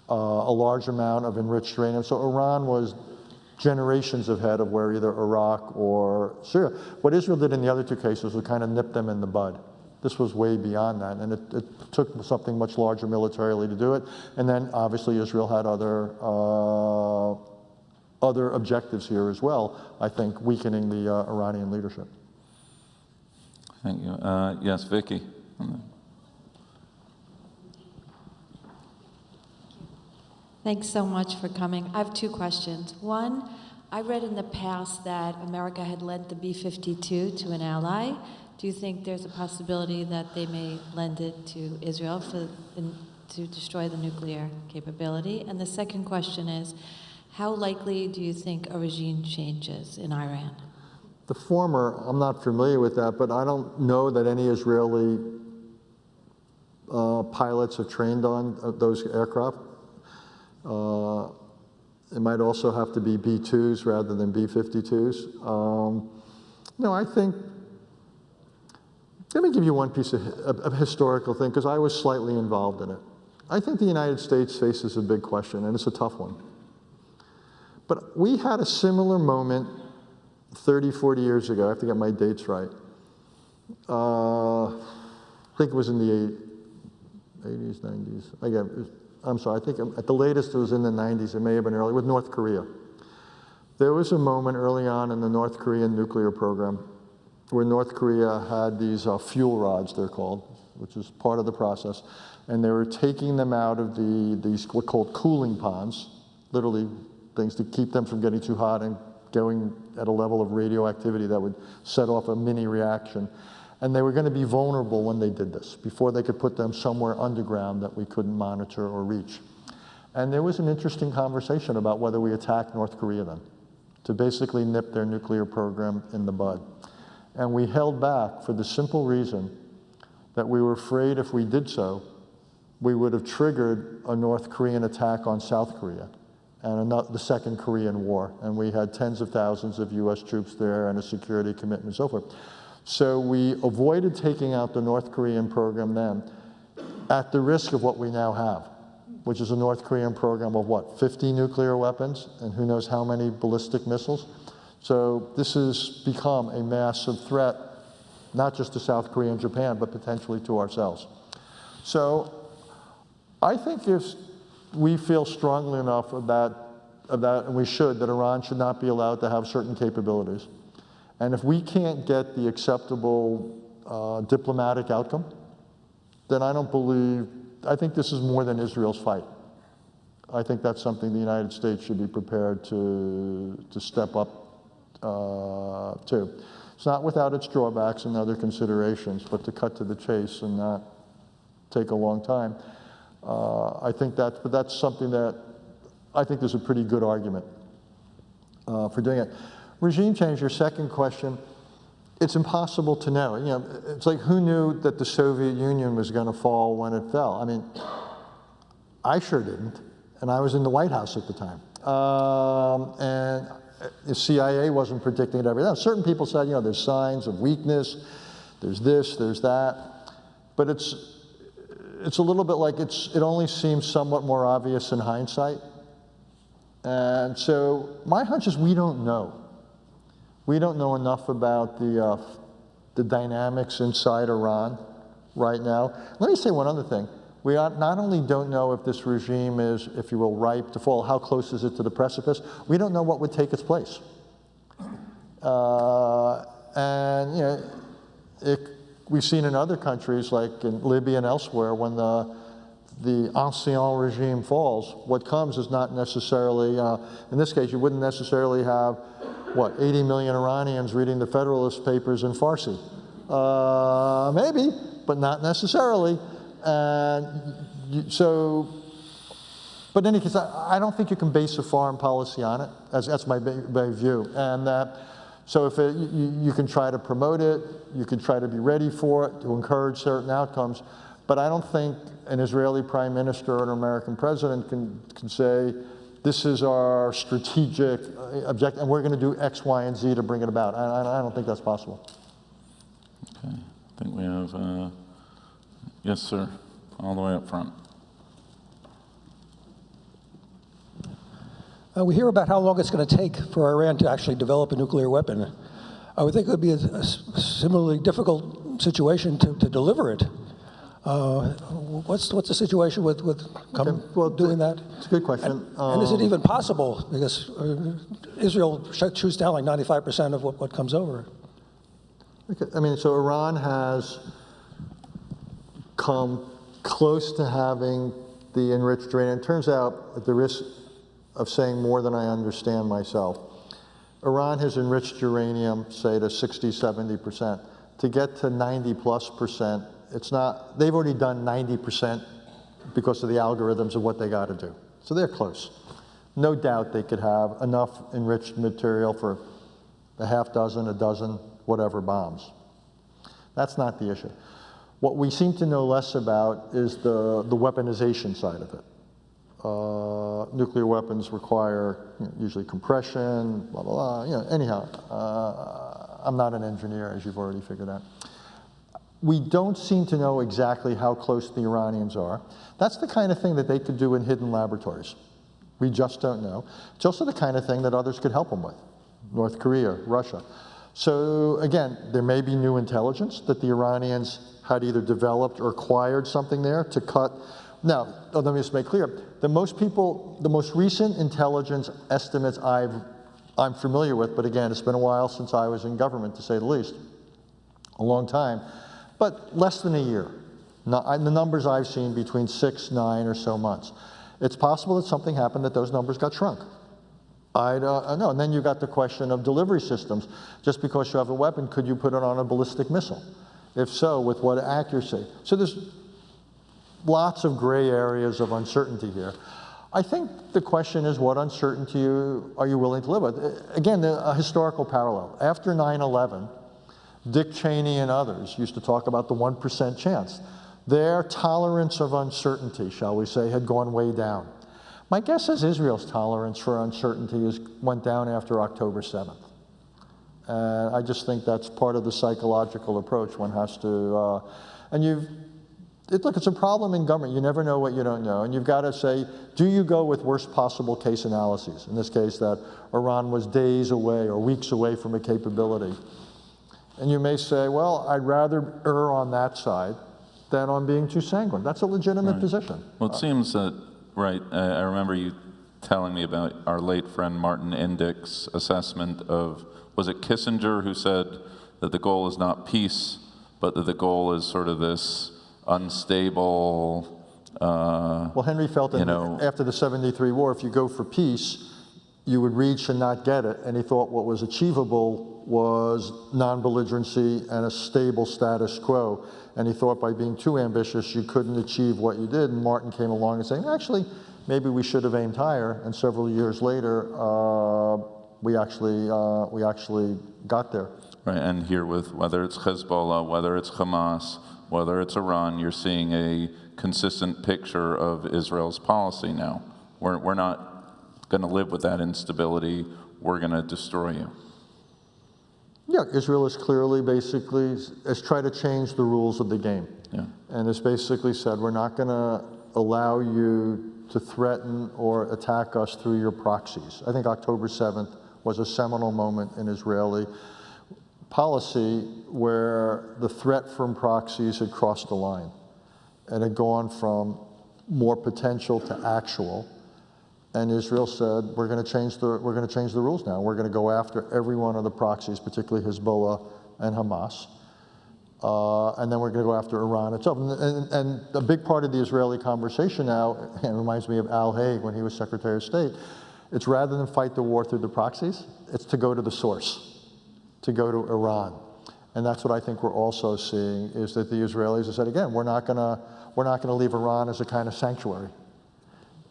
a large amount of enriched uranium. So Iran was generations ahead of where either Iraq or Syria. What Israel did in the other two cases was kind of nip them in the bud. This was way beyond that, and it took something much larger militarily to do it. And then obviously Israel had other objectives here as well, I think, weakening the Iranian leadership. Thank you. Yes, Vicky. Thanks so much for coming. I have two questions. One, I read in the past that America had lent the B-52 to an ally. Do you think there's a possibility that they may lend it to Israel to destroy the nuclear capability? And the second question is, how likely do you think a regime changes in Iran? The former, I'm not familiar with that, but I don't know that any Israeli pilots have trained on those aircraft. It might also have to be B-2s rather than B-52s. No, I think, let me give you one piece of historical thing, because I was slightly involved in it. I think the United States faces a big question, and it's a tough one. But we had a similar moment 30, 40 years ago. I have to get my dates right. I think it was in the 80s, 90s. I'm sorry, I think at the latest it was in the 90s. It may have been early, with North Korea. There was a moment early on in the North Korean nuclear program where North Korea had these fuel rods, they're called, which is part of the process, and they were taking them out of these what are called cooling ponds, literally things to keep them from getting too hot and going at a level of radioactivity that would set off a mini reaction. And they were going to be vulnerable when they did this, before they could put them somewhere underground that we couldn't monitor or reach. And there was an interesting conversation about whether we attack North Korea then, to basically nip their nuclear program in the bud. And we held back for the simple reason that we were afraid if we did so, we would have triggered a North Korean attack on South Korea and the Second Korean War. And we had tens of thousands of US troops there and a security commitment and so forth. So we avoided taking out the North Korean program then at the risk of what we now have, which is a North Korean program of what, 50 nuclear weapons and who knows how many ballistic missiles. So this has become a massive threat, not just to South Korea and Japan, but potentially to ourselves. So I think if we feel strongly enough of that, and we should, that Iran should not be allowed to have certain capabilities. And if we can't get the acceptable diplomatic outcome, then I think this is more than Israel's fight. I think that's something the United States should be prepared to step up to. It's not without its drawbacks and other considerations, but to cut to the chase and not take a long time. I think that's something that I think there's a pretty good argument for doing it. Regime change, your second question, it's impossible to know. You know, it's like, who knew that the Soviet Union was going to fall when it fell? I mean, I sure didn't, and I was in the White House at the time. And the CIA wasn't predicting it every day. Certain people said, you know, there's signs of weakness, there's this, there's that, but it's a little bit like it only seems somewhat more obvious in hindsight. And so my hunch is we don't know. We don't know enough about the dynamics inside Iran right now. Let me say one other thing. We not only don't know if this regime is, if you will, ripe to fall, how close is it to the precipice, we don't know what would take its place. And you know, we've seen in other countries, like in Libya and elsewhere, when the ancien regime falls, what comes is not necessarily, in this case, you wouldn't necessarily have, 80 million Iranians reading the Federalist Papers in Farsi. Maybe, but not necessarily. And but in any case, I don't think you can base a foreign policy on it. That's my view. And so if you can try to promote it, you can try to be ready for it, to encourage certain outcomes, but I don't think an Israeli prime minister or an American president can say, this is our strategic objective, and we're going to do X, Y, and Z to bring it about. I don't think that's possible. Okay, I think we have, yes, sir, all the way up front. We hear about how long it's going to take for Iran to actually develop a nuclear weapon. I would think it would be a similarly difficult situation to deliver it. What's the situation with doing that? It's a good question. And is it even possible? Because Israel shoots down like 95% of what comes over. Okay. I mean, so Iran has come close to having the enriched uranium. It turns out, at the risk of saying more than I understand myself, Iran has enriched uranium, say, to 60, 70%. To get to 90+%, it's not, they've already done 90% because of the algorithms of what they got to do. So they're close. No doubt they could have enough enriched material for a half dozen, a dozen, whatever bombs. That's not the issue. What we seem to know less about is the weaponization side of it. Nuclear weapons require usually compression, blah, blah, blah. Anyhow, I'm not an engineer, as you've already figured out. We don't seem to know exactly how close the Iranians are. That's the kind of thing that they could do in hidden laboratories. We just don't know. It's also the kind of thing that others could help them with. North Korea, Russia. So again, there may be new intelligence that the Iranians had either developed or acquired something there to cut. Now, let me just make clear, the most recent intelligence estimates I'm familiar with, but again, it's been a while since I was in government, to say the least, a long time, but less than a year. The numbers I've seen between 6, 9 or so months. It's possible that something happened that those numbers got shrunk. I don't know. And then you got the question of delivery systems. Just because you have a weapon, could you put it on a ballistic missile? If so, with what accuracy? So there's lots of gray areas of uncertainty here. I think the question is, what uncertainty are you willing to live with? Again, a historical parallel. After 9/11, Dick Cheney and others used to talk about the 1% chance. Their tolerance of uncertainty, shall we say, had gone way down. My guess is Israel's tolerance for uncertainty went down after October 7th. And I just think that's part of the psychological approach one has to, look, it's a problem in government. You never know what you don't know. And you've got to say, do you go with worst possible case analyses? In this case, that Iran was days away or weeks away from a capability. And you may say, well, I'd rather err on that side than on being too sanguine. That's a legitimate position. Well, it seems that, right, I remember you telling me about our late friend Martin Indyck's assessment of, was it Kissinger who said that the goal is not peace, but that the goal is sort of this unstable, well, Henry felt that after the 73 war, if you go for peace, you would reach and not get it, and he thought what was achievable was non-belligerency and a stable status quo. And he thought by being too ambitious, you couldn't achieve what you did. And Martin came along and saying, actually, maybe we should have aimed higher. And several years later, we actually got there. Right, and here with whether it's Hezbollah, whether it's Hamas, whether it's Iran, you're seeing a consistent picture of Israel's policy now. We're not going to live with that instability. We're going to destroy you. Yeah, Israel has clearly has tried to change the rules of the game. Yeah. And has basically said, we're not going to allow you to threaten or attack us through your proxies. I think October 7th was a seminal moment in Israeli policy where the threat from proxies had crossed the line and had gone from more potential to actual. And Israel said, we're going to change the rules now. We're going to go after every one of the proxies, particularly Hezbollah and Hamas. And then we're going to go after Iran itself. And a big part of the Israeli conversation now, and it reminds me of Al Haig when he was Secretary of State, it's rather than fight the war through the proxies, it's to go to the source, to go to Iran. And that's what I think we're also seeing, is that the Israelis have said, again, we're not going to leave Iran as a kind of sanctuary.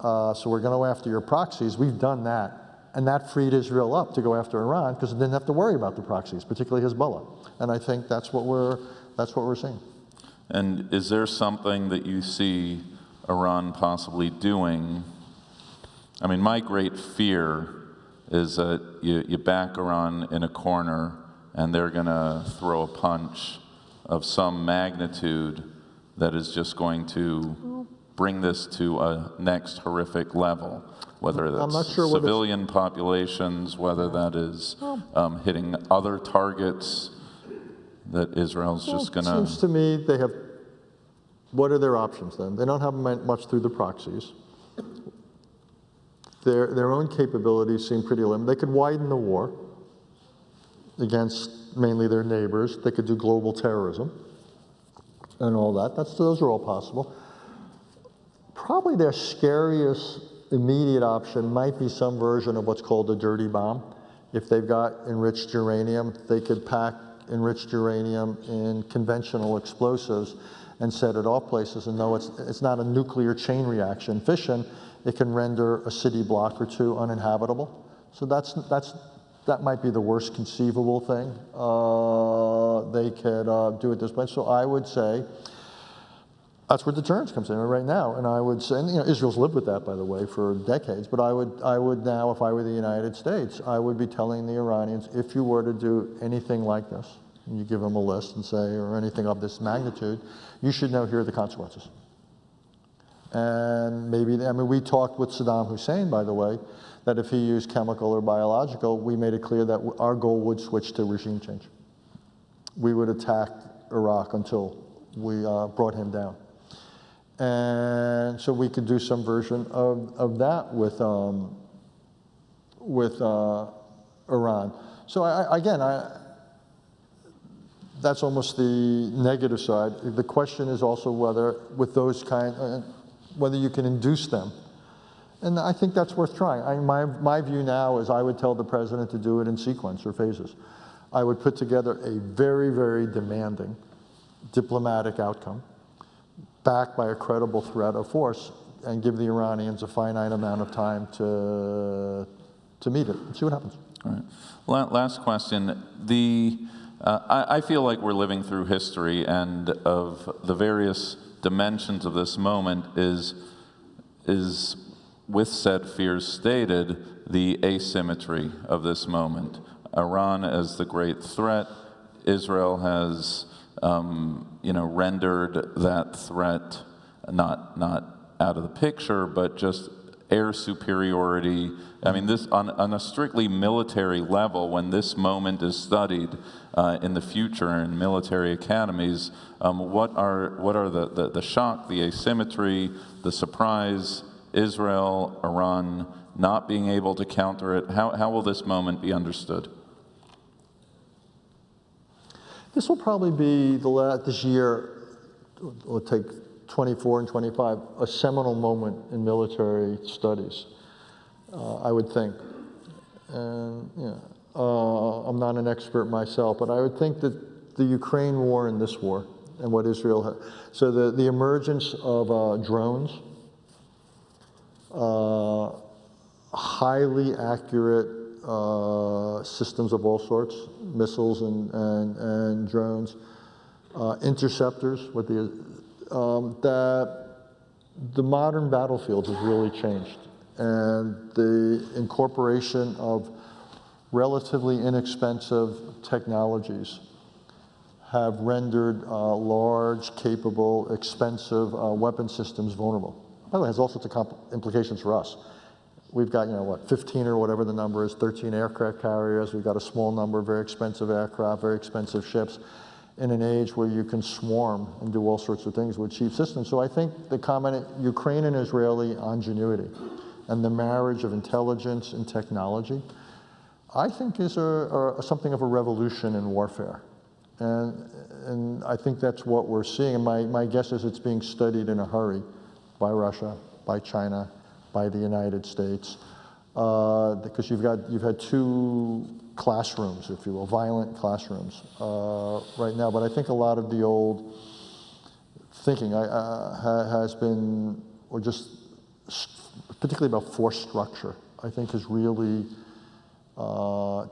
So we're going to go after your proxies. We've done that. And that freed Israel up to go after Iran because it didn't have to worry about the proxies, particularly Hezbollah. And I think that's what we're seeing. And is there something that you see Iran possibly doing? I mean, my great fear is that you back Iran in a corner and they're going to throw a punch of some magnitude that is just going to bring this to a next horrific level, whether that's I'm not sure what civilian populations, whether that is hitting other targets that Israel's just going It seems to me they have, what are their options then? They don't have much through the proxies. Their own capabilities seem pretty limited. They could widen the war against mainly their neighbors. They could do global terrorism and all that. Those are all possible. Probably their scariest immediate option might be some version of what's called a dirty bomb. If they've got enriched uranium, they could pack enriched uranium in conventional explosives and set it off places. And though it's not a nuclear chain reaction fission, it can render a city block or two uninhabitable. So that might be the worst conceivable thing they could do at this point. So I would say that's where deterrence comes in right now. And I would say, and, Israel's lived with that, by the way, for decades. But I would now, if I were the United States, I would be telling the Iranians, if you were to do anything like this, and you give them a list and say, or anything of this magnitude, you should know here are the consequences. And maybe, we talked with Saddam Hussein, by the way, that if he used chemical or biological, we made it clear that our goal would switch to regime change. We would attack Iraq until we brought him down. And so we could do some version of that with Iran. So that's almost the negative side. The question is also whether, with those whether you can induce them. And I think that's worth trying. My view now is I would tell the president to do it in sequence or phases. I would put together a very, very demanding diplomatic outcome, backed by a credible threat of force, and give the Iranians a finite amount of time to meet it and see what happens. All right. Last question. I feel like we're living through history, and of the various dimensions of this moment is with said fears stated, the asymmetry of this moment. Iran as the great threat, Israel has rendered that threat not out of the picture, but just air superiority. I mean, this on a strictly military level, when this moment is studied in the future in military academies, what are the shock, the asymmetry, the surprise, Israel, Iran not being able to counter it? How will this moment be understood? This will probably be this year, we'll take 24 and 25, a seminal moment in military studies, I would think. And I'm not an expert myself, but I would think that the Ukraine war and this war and what Israel had, so the emergence of drones, highly accurate systems of all sorts, missiles and drones, interceptors, that the modern battlefield has really changed. And the incorporation of relatively inexpensive technologies have rendered large, capable, expensive weapon systems vulnerable. By the way, it has all sorts of implications for us. We've got, 15 or whatever the number is, 13 aircraft carriers. We've got a small number of very expensive aircraft, very expensive ships, in an age where you can swarm and do all sorts of things with cheap systems. So I think the common Ukraine and Israeli ingenuity and the marriage of intelligence and technology, I think is something of a revolution in warfare. And I think that's what we're seeing. And my guess is it's being studied in a hurry by Russia, by China, by the United States, because you've had two classrooms, if you will, violent classrooms right now. But I think a lot of the old thinking has been, or just particularly about force structure, I think has really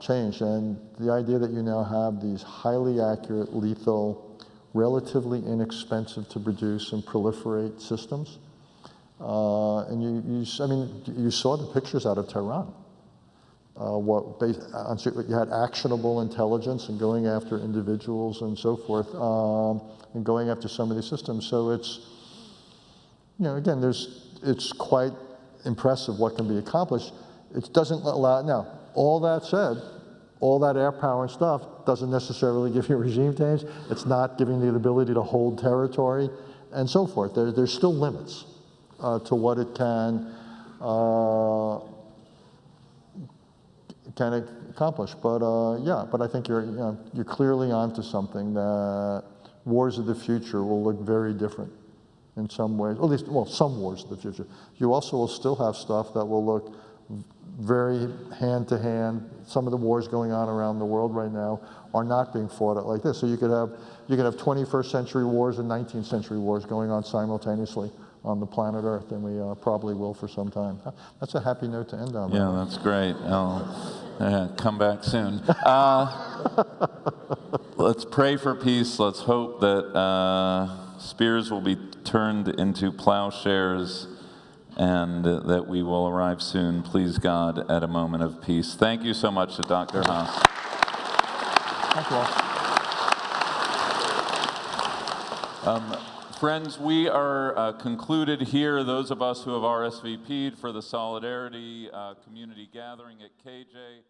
changed. And the idea that you now have these highly accurate, lethal, relatively inexpensive to produce and proliferate systems. And you saw the pictures out of Tehran. You had actionable intelligence and going after individuals and so forth, and going after some of these systems. So again, it's quite impressive what can be accomplished. It doesn't allow, now, all that said, all that air power and stuff doesn't necessarily give you regime change. It's not giving you the ability to hold territory and so forth. There's still limits to what it can accomplish. But yeah, but I think you're clearly onto something, that wars of the future will look very different in some ways, at least, well, some wars of the future. You also will still have stuff that will look very hand-to-hand. Some of the wars going on around the world right now are not being fought at like this. So you could have 21st century wars and 19th century wars going on simultaneously on the planet Earth, and we probably will for some time. That's a happy note to end on. Yeah, that's great. Come back soon. Let's pray for peace. Let's hope that spears will be turned into plowshares, and that we will arrive soon, please God, at a moment of peace. Thank you so much to Dr. Haass. Thank you all. Friends, we are concluded here, those of us who have RSVP'd for the Solidarity Community Gathering at KJ.